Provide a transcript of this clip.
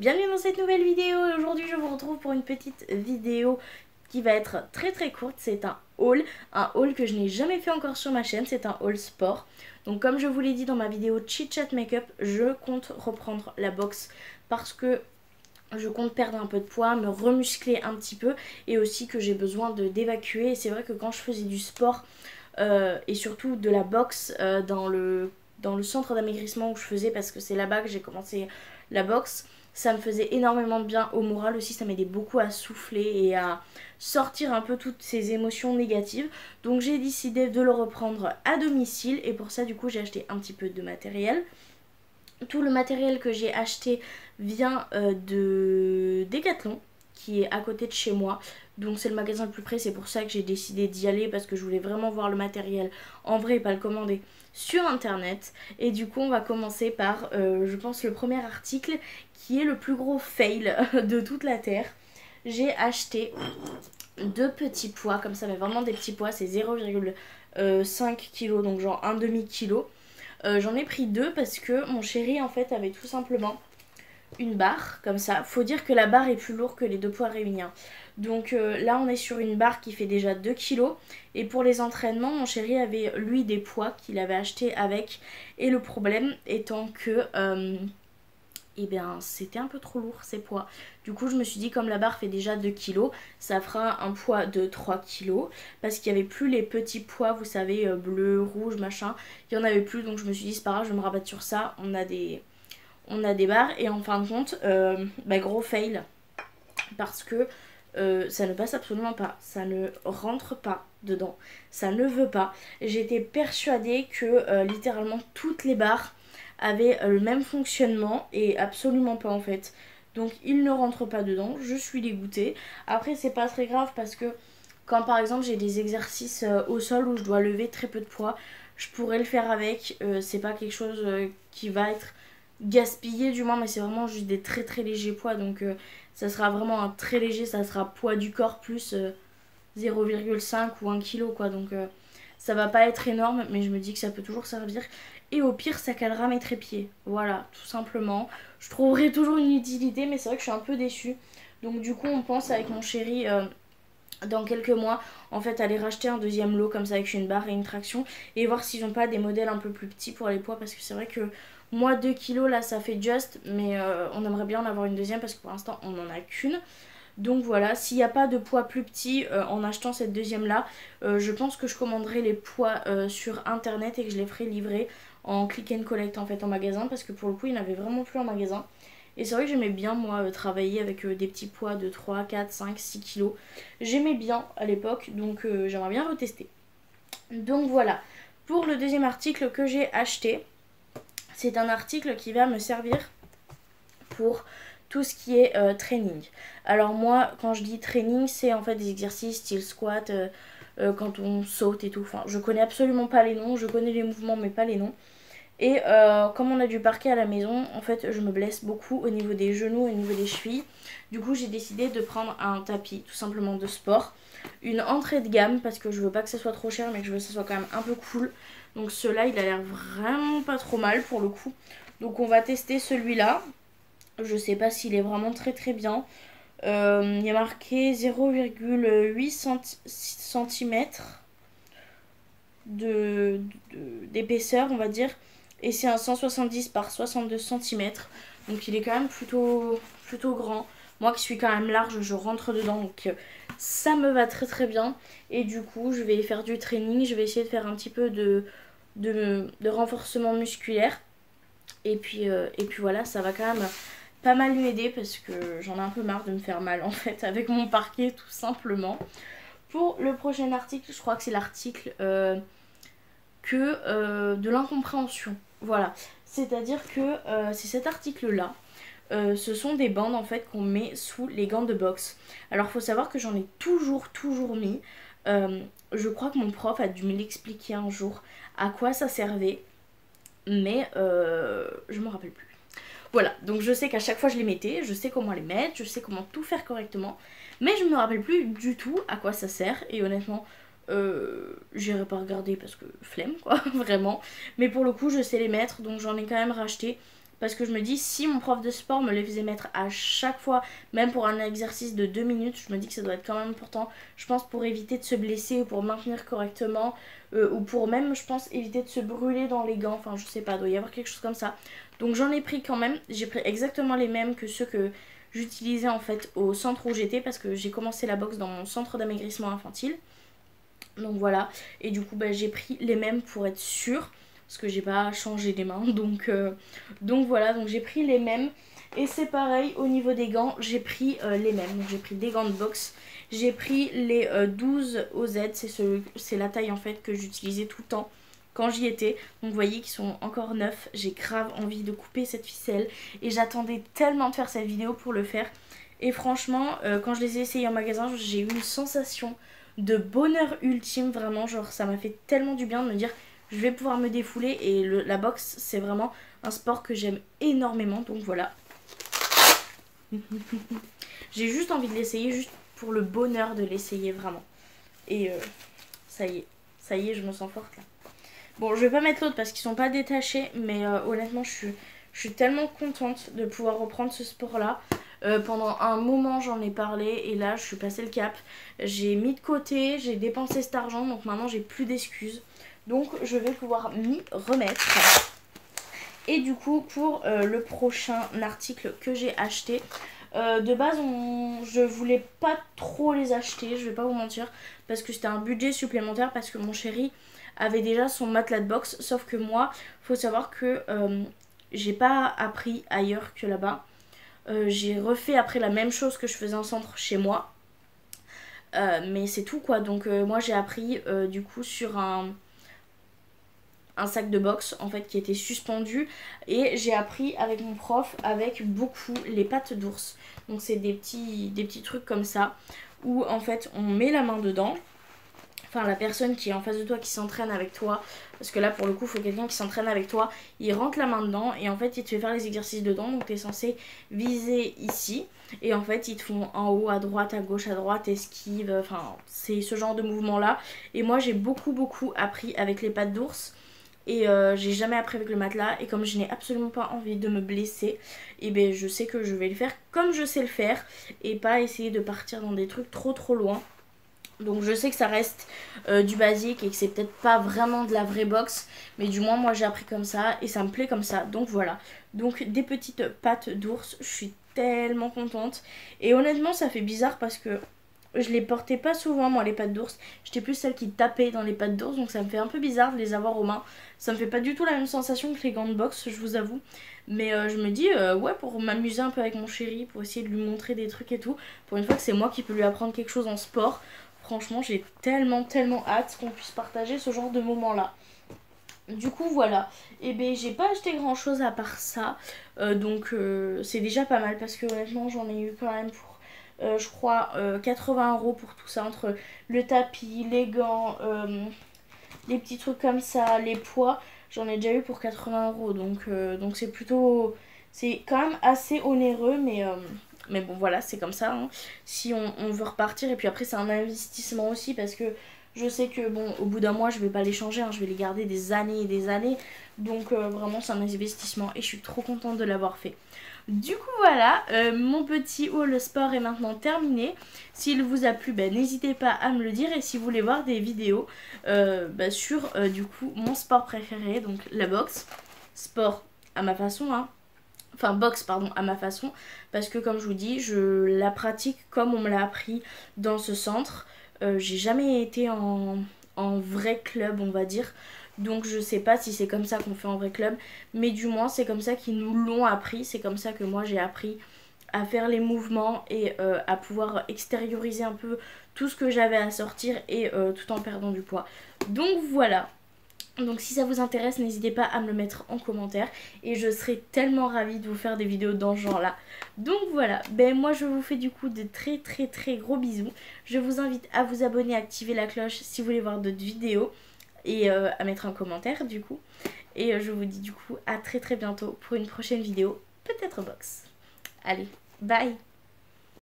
bienvenue dans cette nouvelle vidéo. Aujourd'hui je vous retrouve pour une petite vidéo qui va être très courte. C'est un haul que je n'ai jamais fait encore sur ma chaîne, c'est un haul sport. Donc comme je vous l'ai dit dans ma vidéo Chit Chat Makeup, je compte reprendre la boxe parce que je compte perdre un peu de poids, me remuscler un petit peu et aussi que j'ai besoin d'évacuer. Et c'est vrai que quand je faisais du sport et surtout de la boxe dans le centre d'amaigrissement où je faisais, parce que c'est là-bas que j'ai commencé la boxe, ça me faisait énormément de bien au moral aussi, ça m'aidait beaucoup à souffler et à sortir un peu toutes ces émotions négatives. Donc j'ai décidé de le reprendre à domicile et pour ça du coup j'ai acheté un petit peu de matériel. Tout le matériel que j'ai acheté vient de Decathlon, qui est à côté de chez moi. Donc c'est le magasin le plus près, c'est pour ça que j'ai décidé d'y aller, parce que je voulais vraiment voir le matériel en vrai et pas le commander sur internet. Et du coup on va commencer par, je pense, le premier article qui est le plus gros fail de toute la terre. J'ai acheté deux petits pois, comme ça, mais vraiment des petits pois, c'est 0,5 kg, donc genre un demi-kilo. J'en ai pris deux parce que mon chéri en fait avait tout simplement une barre comme ça. Faut dire que la barre est plus lourde que les deux poids réunis, hein. Donc là on est sur une barre qui fait déjà 2 kilos. Et pour les entraînements, mon chéri avait lui des poids qu'il avait acheté avec. Et le problème étant que et bien c'était un peu trop lourd ces poids. Du coup je me suis dit, comme la barre fait déjà 2 kilos, ça fera un poids de 3 kilos. Parce qu'il n'y avait plus les petits poids, vous savez, bleu, rouge, machin. Il n'y en avait plus, donc je me suis dit c'est pas grave, je vais me rabattre sur ça. On a des barres. Et en fin de compte, gros fail. Parce que ça ne passe absolument pas. Ça ne rentre pas dedans. Ça ne veut pas. J'étais persuadée que littéralement toutes les barres avait le même fonctionnement et absolument pas en fait. Donc il ne rentre pas dedans, je suis dégoûtée. Après c'est pas très grave parce que quand par exemple j'ai des exercices au sol où je dois lever très peu de poids, je pourrais le faire avec. C'est pas quelque chose qui va être gaspillé du moins, mais c'est vraiment juste des très légers poids. Donc ça sera vraiment un très léger, ça sera poids du corps plus 0,5 ou 1 kg quoi. Donc ça va pas être énorme, mais je me dis que ça peut toujours servir. Et au pire, ça calera mes trépieds. Voilà, tout simplement. Je trouverai toujours une utilité, mais c'est vrai que je suis un peu déçue. Donc du coup, on pense avec mon chéri, dans quelques mois, en fait, aller racheter un deuxième lot comme ça avec une barre et une traction. Et voir s'ils n'ont pas des modèles un peu plus petits pour les poids. Parce que c'est vrai que moi, 2 kilos, là, ça fait juste. Mais on aimerait bien en avoir une deuxième parce que pour l'instant, on n'en a qu'une. Donc voilà, s'il n'y a pas de poids plus petits en achetant cette deuxième là, je pense que je commanderai les poids sur internet et que je les ferai livrer en click and collect en fait en magasin, parce que pour le coup il n'y en avait vraiment plus en magasin. Et c'est vrai que j'aimais bien moi travailler avec des petits poids de 3, 4, 5, 6 kilos. J'aimais bien à l'époque, donc j'aimerais bien retester. Donc voilà, pour le deuxième article que j'ai acheté, c'est un article qui va me servir pour tout ce qui est training. Alors moi, quand je dis training, c'est en fait des exercices style squat, quand on saute et tout. Enfin, je connais absolument pas les noms, je connais les mouvements mais pas les noms. Et comme on a du parquet à la maison, en fait je me blesse beaucoup au niveau des genoux, au niveau des chevilles. Du coup j'ai décidé de prendre un tapis tout simplement de sport. Une entrée de gamme parce que je veux pas que ça soit trop cher, mais que je veux que ça soit quand même un peu cool. Donc celui-là il a l'air vraiment pas trop mal pour le coup. Donc on va tester celui-là. Je sais pas s'il est vraiment très bien. Il y a marqué 0,8 cm d'épaisseur, on va dire. Et c'est un 170 par 62 cm. Donc il est quand même plutôt grand. Moi qui suis quand même large, je rentre dedans. Donc ça me va très bien. Et du coup, je vais faire du training. Je vais essayer de faire un petit peu de renforcement musculaire. Et puis voilà, ça va quand même pas mal m'aider parce que j'en ai un peu marre de me faire mal en fait avec mon parquet tout simplement. Pour le prochain article, je crois que c'est l'article de l'incompréhension. Voilà, c'est-à-dire que c'est cet article-là. Ce sont des bandes en fait qu'on met sous les gants de boxe. Alors faut savoir que j'en ai toujours mis. Je crois que mon prof a dû me l'expliquer un jour à quoi ça servait. Mais je me rappelle plus. Voilà, donc je sais qu'à chaque fois je les mettais, je sais comment les mettre, je sais comment tout faire correctement, mais je me rappelle plus du tout à quoi ça sert. Et honnêtement, j'irai pas regarder parce que flemme quoi, vraiment. Mais pour le coup je sais les mettre, donc j'en ai quand même racheté parce que je me dis si mon prof de sport me les faisait mettre à chaque fois, même pour un exercice de 2 minutes, je me dis que ça doit être quand même important, je pense, pour éviter de se blesser ou pour maintenir correctement, ou pour même, je pense, éviter de se brûler dans les gants, enfin je sais pas, il doit y avoir quelque chose comme ça. Donc j'en ai pris quand même, j'ai pris exactement les mêmes que ceux que j'utilisais en fait au centre où j'étais, parce que j'ai commencé la boxe dans mon centre d'amaigrissement infantile. Donc voilà, et du coup j'ai pris les mêmes pour être sûre, parce que j'ai pas changé les mains, donc voilà, donc j'ai pris les mêmes. Et c'est pareil au niveau des gants, j'ai pris les mêmes, donc j'ai pris des gants de boxe, j'ai pris les 12 OZ, c'est la taille en fait que j'utilisais tout le temps quand j'y étais. Donc vous voyez qu'ils sont encore neufs, j'ai grave envie de couper cette ficelle et j'attendais tellement de faire cette vidéo pour le faire. Et franchement, quand je les ai essayés en magasin, j'ai eu une sensation de bonheur ultime, vraiment, genre ça m'a fait tellement du bien de me dire je vais pouvoir me défouler. Et la boxe, c'est vraiment un sport que j'aime énormément, donc voilà. J'ai juste envie de l'essayer, juste pour le bonheur de l'essayer, vraiment. Et ça y est, je me sens forte là. Bon, je vais pas mettre l'autre parce qu'ils sont pas détachés, mais honnêtement, je suis tellement contente de pouvoir reprendre ce sport-là. Pendant un moment, j'en ai parlé et là, je suis passée le cap. J'ai mis de côté, j'ai dépensé cet argent, donc maintenant, j'ai plus d'excuses. Donc, je vais pouvoir m'y remettre. Et du coup, pour le prochain article que j'ai acheté, de base, je voulais pas trop les acheter, je vais pas vous mentir, parce que c'était un budget supplémentaire, parce que mon chéri avait déjà son matelas de boxe, sauf que moi, faut savoir que j'ai pas appris ailleurs que là-bas. J'ai refait après la même chose que je faisais en centre chez moi, mais c'est tout quoi. Donc moi j'ai appris du coup sur un sac de boxe en fait qui était suspendu, et j'ai appris avec mon prof avec beaucoup les pattes d'ours. Donc c'est des petits trucs comme ça où en fait on met la main dedans, enfin la personne qui est en face de toi, qui s'entraîne avec toi, parce que là pour le coup il faut quelqu'un qui s'entraîne avec toi, il rentre la main dedans et en fait il te fait faire les exercices dedans. Donc tu es censé viser ici et en fait ils te font en haut, à droite, à gauche, à droite, esquive, enfin c'est ce genre de mouvement là. Et moi j'ai beaucoup appris avec les pattes d'ours. Et j'ai jamais appris avec le matelas, et comme je n'ai absolument pas envie de me blesser, et ben je sais que je vais le faire comme je sais le faire et pas essayer de partir dans des trucs trop loin. Donc je sais que ça reste du basique et que c'est peut-être pas vraiment de la vraie boxe, mais du moins moi j'ai appris comme ça et ça me plaît comme ça. Donc voilà, donc des petites pattes d'ours, je suis tellement contente. Et honnêtement ça fait bizarre parce que je les portais pas souvent moi les pattes d'ours, j'étais plus celle qui tapait dans les pattes d'ours, donc ça me fait un peu bizarre de les avoir aux mains. Ça me fait pas du tout la même sensation que les gants de boxe, je vous avoue. Mais je me dis ouais, pour m'amuser un peu avec mon chéri, pour essayer de lui montrer des trucs et tout, pour une fois que c'est moi qui peux lui apprendre quelque chose en sport, franchement j'ai tellement hâte qu'on puisse partager ce genre de moment là. Du coup voilà, et ben j'ai pas acheté grand chose à part ça, donc c'est déjà pas mal parce que honnêtement j'en ai eu quand même pour je crois 80 € pour tout ça, entre le tapis, les gants, les petits trucs comme ça, les poids, j'en ai déjà eu pour 80 €, donc c'est plutôt, c'est quand même assez onéreux, mais bon voilà, c'est comme ça hein. Si on veut repartir, et puis après c'est un investissement aussi parce que je sais que bon, au bout d'un mois je vais pas les changer hein, je vais les garder des années et des années, donc vraiment c'est un investissement et je suis trop contente de l'avoir fait. Du coup voilà, mon petit haul sport est maintenant terminé. S'il vous a plu, n'hésitez pas à me le dire. Et si vous voulez voir des vidéos sur du coup mon sport préféré, donc la boxe, sport à ma façon hein. Enfin boxe pardon, à ma façon, parce que comme je vous dis, je la pratique comme on me l'a appris dans ce centre. J'ai jamais été en vrai club on va dire, donc je sais pas si c'est comme ça qu'on fait en vrai club, mais du moins c'est comme ça qu'ils nous l'ont appris, c'est comme ça que moi j'ai appris à faire les mouvements et à pouvoir extérioriser un peu tout ce que j'avais à sortir, et tout en perdant du poids. Donc voilà. Donc si ça vous intéresse, n'hésitez pas à me le mettre en commentaire et je serai tellement ravie de vous faire des vidéos dans ce genre là. Donc voilà, moi je vous fais du coup de très gros bisous. Je vous invite à vous abonner, à activer la cloche si vous voulez voir d'autres vidéos, et à mettre un commentaire du coup. Et je vous dis du coup à très bientôt pour une prochaine vidéo, peut-être box. Allez, bye!